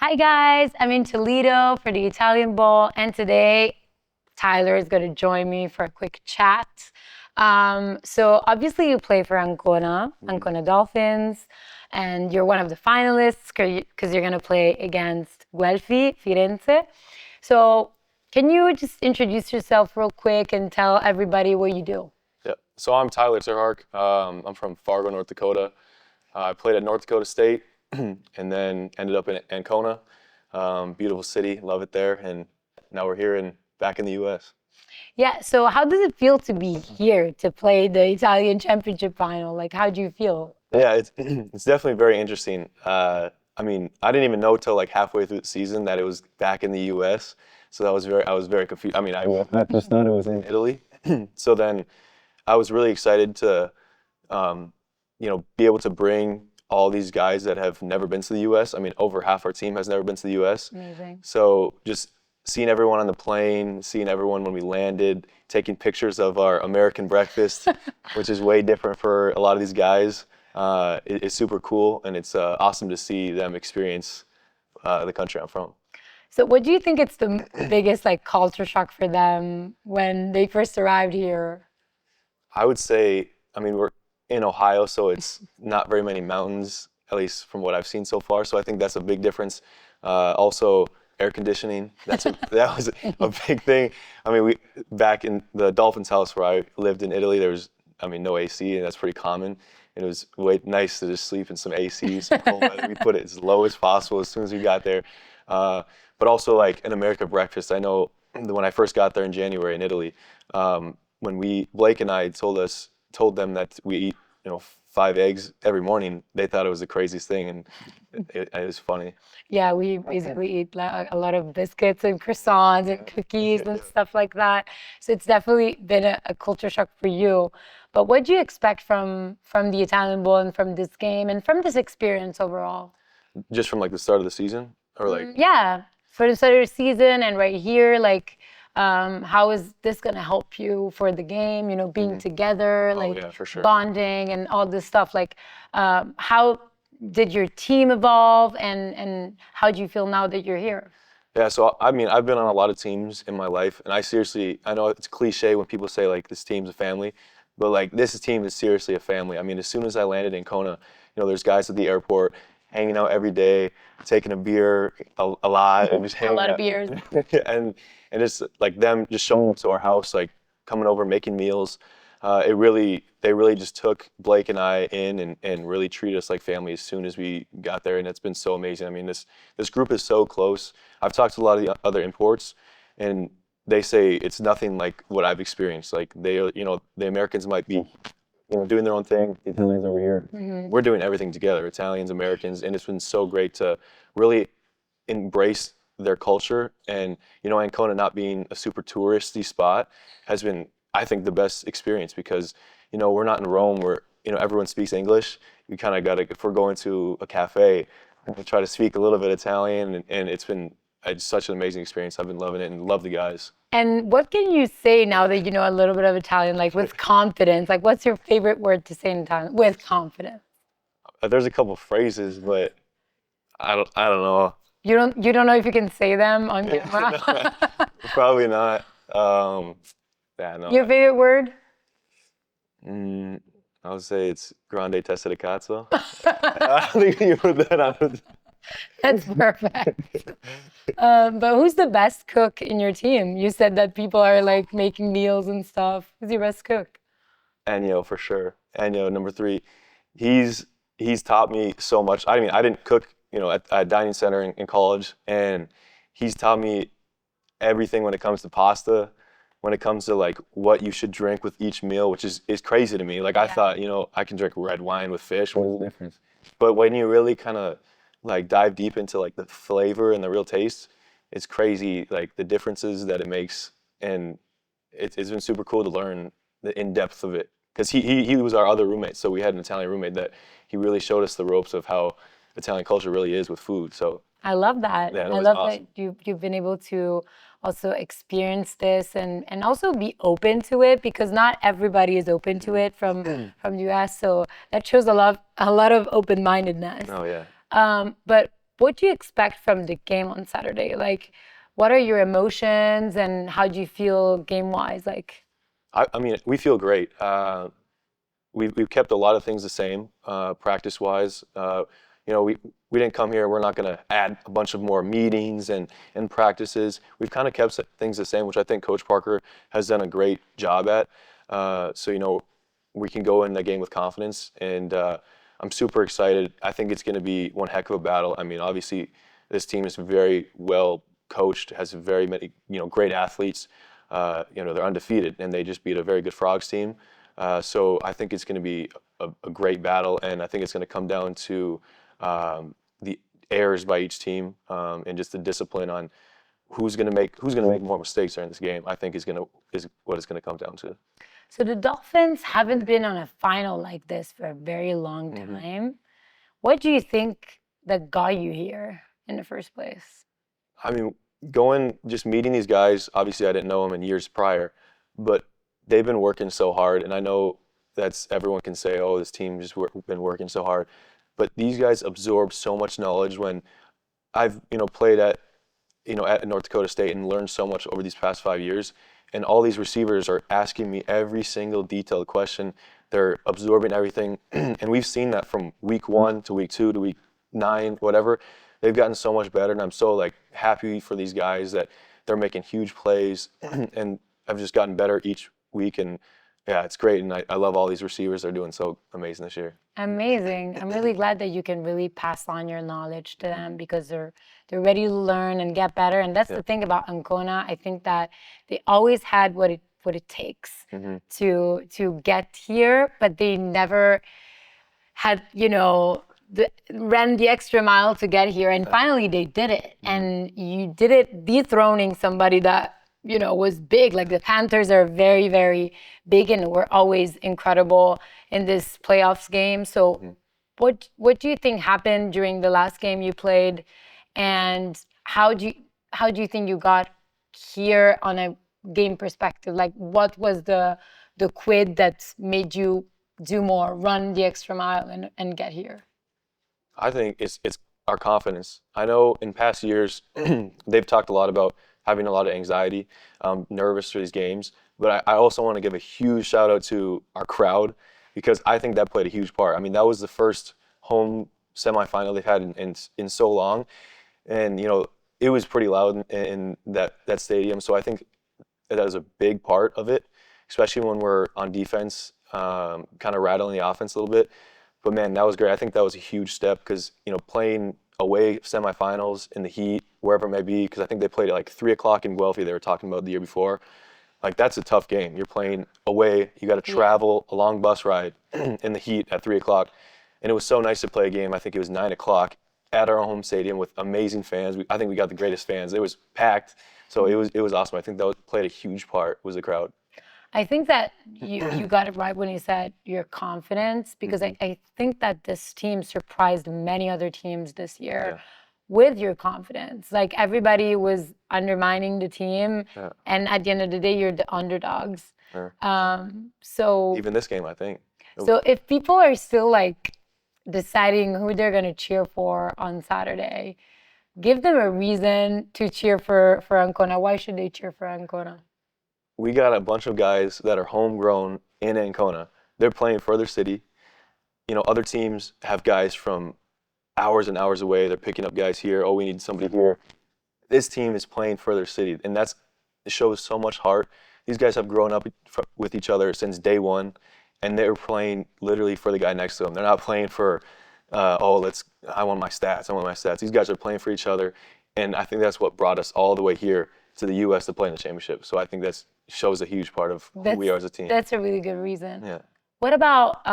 Hi guys, I'm in Toledo for the Italian Bowl, and today Tyler is going to join me for a quick chat. So obviously you play for Ancona Dolphins, and you're one of the finalists because you're going to play against Guelfi, Firenze. So can you just introduce yourself real quick and tell everybody what you do? Yeah. So I'm Tyler Terhark. I'm from Fargo, North Dakota. I played at North Dakota State and then ended up in Ancona. Beautiful city, love it there. And now we're here back in the U.S. Yeah, so how does it feel to be here to play the Italian Championship final? Like, how do you feel? Yeah, it's it's definitely very interesting. I didn't even know till like halfway through the season that it was back in the U.S. So I was very confused. I just thought it was in Italy. So then I was really excited to, be able to bring all these guys that have never been to the U.S. I mean, over half our team has never been to the U.S. Amazing. So just seeing everyone on the plane, seeing everyone when we landed, taking pictures of our American breakfast, which is way different for a lot of these guys, it's super cool, and it's awesome to see them experience the country I'm from. So what do you think it's the biggest like culture shock for them when they first arrived here? I would say, we're in Ohio, so it's not very many mountains, at least from what I've seen so far. So I think that's a big difference. Also, air conditioning. That was a big thing. Back in the Dolphins house where I lived in Italy, there was, no AC, and that's pretty common. And it was nice to just sleep in some AC, some cold weather. We put it as low as possible as soon as we got there. But also like an American breakfast. I know when I first got there in January in Italy, when Blake and I told them that we eat, 5 eggs every morning, they thought it was the craziest thing, and it was funny. Yeah, we basically eat a lot of biscuits and croissants and cookies and stuff like that. So it's definitely been a culture shock for you. But what do you expect from the Italian Bowl and from this game and from this experience overall? Just from like the start of the season, or like Yeah, for the start of the season and right here, like how is this going to help you for the game, being together, like yeah, for sure. bonding and all this stuff, like how did your team evolve and how do you feel now that you're here? Yeah, so I've been on a lot of teams in my life, and I know it's cliche when people say like this team's a family, but like this team is seriously a family. As soon as I landed in Kona, there's guys at the airport hanging out every day, taking a beer a lot, and just hanging A lot out. of beers. and it's like them just showing up to our house, like coming over, making meals. They really just took Blake and I in and really treated us like family as soon as we got there, and it's been so amazing. This group is so close. I've talked to a lot of the other imports, and they say it's nothing like what I've experienced. Like the Americans might be, doing their own thing. The Italians over here, we're doing everything together, Italians, Americans, and it's been so great to really embrace their culture. And Ancona not being a super touristy spot has been, I think, the best experience because we're not in Rome where everyone speaks English. You kind of gotta, if we're going to a cafe, we try to speak a little bit Italian, and it's such an amazing experience. I've been loving it and love the guys. And what can you say now that you know a little bit of Italian, like with confidence? Like, what's your favorite word to say in Italian with confidence? There's a couple phrases, but I don't know. You don't know if you can say them on camera? Probably not. Yeah, no. Your favorite word? I would say it's grande testa di cazzo. I think you put that on. That's perfect. But who's the best cook in your team? You said that people are like making meals and stuff. Who's your best cook? Ennio, for sure. Ennio, number 3. He's taught me so much. I didn't cook, at a dining center in college, and he's taught me everything when it comes to pasta, when it comes to like what you should drink with each meal, which is crazy to me. Like I thought, I can drink red wine with fish. What is the difference? But when you really kind of like dive deep into like the flavor and the real taste, it's crazy, like the differences that it makes. And it's been super cool to learn the in-depth of it. Because he was our other roommate, so we had an Italian roommate that he really showed us the ropes of how Italian culture really is with food. So I love that. Yeah, I love that you've been able to also experience this and also be open to it because not everybody is open to it from the US. So that shows a lot of open-mindedness. Oh yeah. But what do you expect from the game on Saturday? Like, what are your emotions and how do you feel game-wise? Like, I mean, we feel great. We've kept a lot of things the same, practice-wise. We didn't come here. We're not going to add a bunch of more meetings and practices. We've kind of kept things the same, which I think Coach Parker has done a great job at. So we can go in the game with confidence, and I'm super excited. I think it's going to be one heck of a battle. I mean, obviously, this team is very well coached, has very many great athletes. They're undefeated, and they just beat a very good Frogs team. So I think it's going to be a great battle, and I think it's going to come down to the errors by each team and just the discipline on who's going to make more mistakes during this game. I think is what it's going to come down to. so the Dolphins haven't been on a final like this for a very long time. What do you think that got you here in the first place? I mean, just meeting these guys. Obviously, I didn't know them in years prior, but they've been working so hard, and I know everyone can say, "Oh, this team just been working so hard," but these guys absorb so much knowledge. When I've played at North Dakota State and learned so much over these past 5 years, and all these receivers are asking me every single detailed question. They're absorbing everything, and we've seen that from week 1 to week 2 to week 9, whatever. They've gotten so much better, and I'm so happy for these guys that they're making huge plays, and I've just gotten better each week, and yeah, it's great, and I love all these receivers. They're doing so amazing this year. Amazing. I'm really glad that you can really pass on your knowledge to them because they're ready to learn and get better. And that's the thing about Ancona. I think that they always had what it takes to get here, but they never had, ran the extra mile to get here. And finally they did it. And you did it dethroning somebody that was big. Like the Panthers are very, very big and were always incredible in this playoffs game. So what do you think happened during the last game you played? And how do you think you got here on a game perspective? Like what was the quid that made you do more, run the extra mile and get here? I think it's our confidence. I know in past years they've talked a lot about having a lot of anxiety, nervous for these games. But I also want to give a huge shout out to our crowd because I think that played a huge part. I mean, that was the first home semifinal they've had in so long, and it was pretty loud in that stadium. So I think that was a big part of it, especially when we're on defense, kind of rattling the offense a little bit. But man, that was great. I think that was a huge step because playing away semifinals in the heat, wherever it may be, because I think they played at 3 o'clock in Guelph. They were talking about the year before. That's a tough game. You're playing away. You got to travel a long bus ride in the heat at 3 o'clock. And it was so nice to play a game. I think it was 9 o'clock at our home stadium with amazing fans. I think we got the greatest fans. It was packed. So it was awesome. I think that played a huge part was the crowd. I think that you got it right when you said your confidence, because I think that this team surprised many other teams this year with your confidence. Like everybody was undermining the team, and at the end of the day, you're the underdogs. So even this game, I think. So if people are still deciding who they're gonna cheer for on Saturday, give them a reason to cheer for Ancona. Why should they cheer for Ancona? We got a bunch of guys that are homegrown in Ancona. They're playing for their city. Other teams have guys from hours and hours away. They're picking up guys here. Oh, we need somebody here. This team is playing for their city, and it shows so much heart. These guys have grown up with each other since day one, and they're playing literally for the guy next to them. They're not playing for, I want my stats. These guys are playing for each other, and I think that's what brought us all the way here to the U.S. to play in the championship. So I think that shows a huge part of who we are as a team. That's a really good reason. Yeah. What about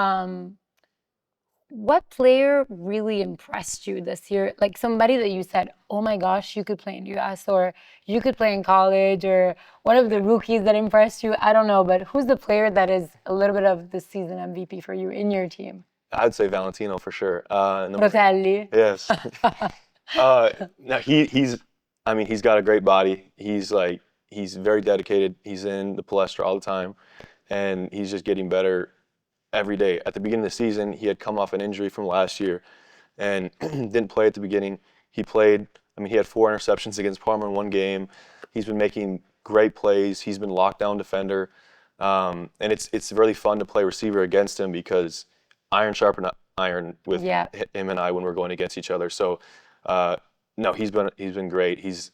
what player really impressed you this year? Like somebody that you said, oh my gosh, you could play in the U.S. or you could play in college, or one of the rookies that impressed you? I don't know, but who's the player that is a little bit of the season MVP for you in your team? I'd say Valentino for sure. Rotelli. Yes. Now he's got a great body. He's very dedicated. He's in the palestra all the time, and he's just getting better every day. At the beginning of the season, he had come off an injury from last year and didn't play at the beginning. he played. I mean, he had 4 interceptions against Parma in one game. He's been making great plays. He's been lockdown defender, and it's really fun to play receiver against him because iron sharpened iron with him and I when we're going against each other. So, no, he's been great. He's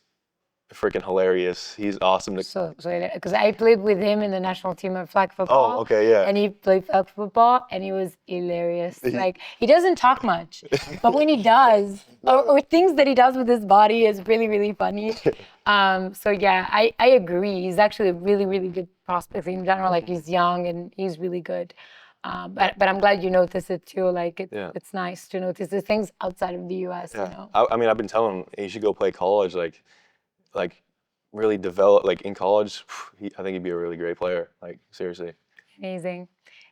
freaking hilarious. He's awesome. So because I played with him in the national team of flag football. Oh, okay, yeah. And he played flag football, and he was hilarious. Like, he doesn't talk much, but when he does, or things that he does with his body is really, really funny. So yeah, I agree. He's actually a really, really good prospect in general. Like, he's young and he's really good. But I'm glad you noticed it too. Like, it's nice to notice the things outside of the U.S. Yeah. You know. I mean, I've been telling him he should go play college. Like really develop, like in college, I think he'd be a really great player, like seriously. Amazing.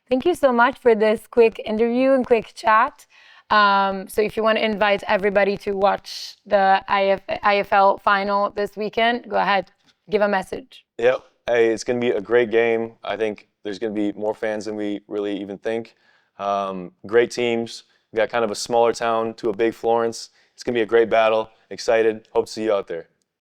Thank you so much for this quick interview and quick chat. So if you want to invite everybody to watch the IFL final this weekend, go ahead, give a message. Yep. Hey, it's going to be a great game. I think there's going to be more fans than we really even think. Great teams. We got kind of a smaller town to a big Florence. It's going to be a great battle. Excited. Hope to see you out there.